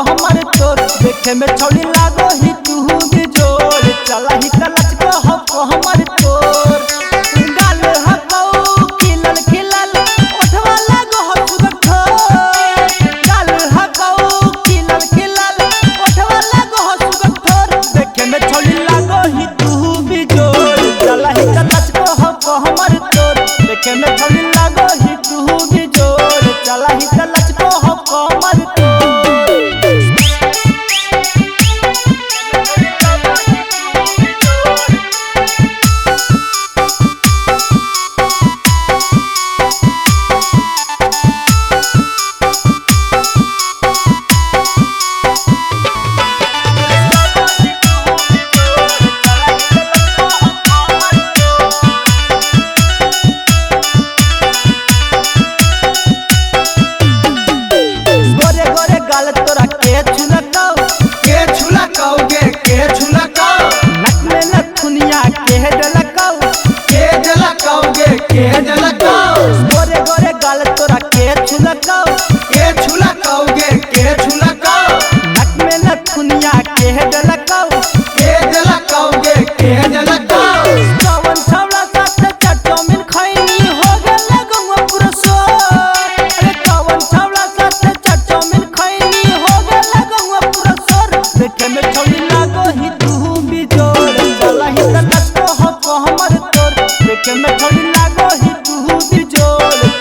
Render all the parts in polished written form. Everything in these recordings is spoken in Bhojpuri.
देखे में छौली लागो ही तू भी जोर चला ही तलच को हमर तोर गाल हकौ खिलल खिलल ओठवा लागो हो सुगठोर गाल हकौ खिलल खिलल ओठवा लागो हो सुगठोर देखे में छौली लागो ही तू भी जोर चला ही तलच को हमर तोर देखे में छौली लागो ही तू भी जोर चला ही तलच को हमर तोर। गोरे गोरे गाल तोरा के छुलकाओ के छुलकाओगे के छुलकाओ नक में नथुनिया के डलकाओ के डलकाओगे के डलकाओ कवन छौला साथ चटोमिन खैनी हो गेल गंगा पुरसो अरे कवन छौला साथ चटोमिन खैनी हो गेल गंगा पुरसो देखे में छौली लागो ही तू भी जोर चला ही तलच को हमर तोर देखे में छौली लागो ही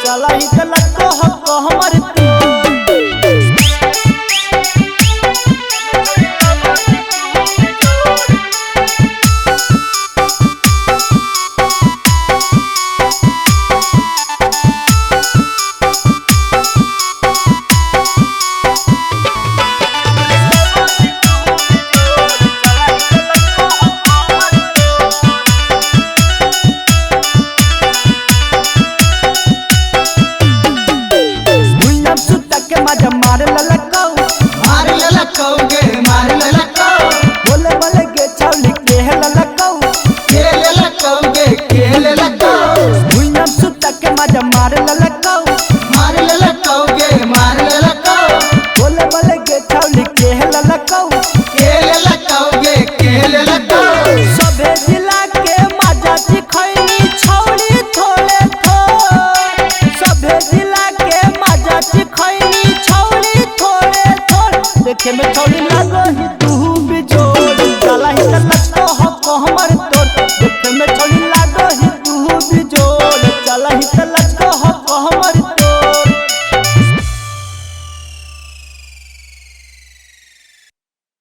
चला ही तलच को हमर तोर। मार ललकाओ गे मार ललकाओ बोले बोले गे छौली के ललकाओ गे के ललकाओ भुइया सुता के मजा मार ललकाओ गे मार ललकाओ बोले बोले गे छौली के ललकाओ गे के ललकाओ सबे जिला के मजा चिखैनी छौली थोले थोर सबे जिला के मजा चिखैनी छौली थोड़े थोर देखे में छौली लागो ही तू भी जोर चला ही तलच को हमर तोर देखे में छौली लागो ही तू भी जोर चला ही तलच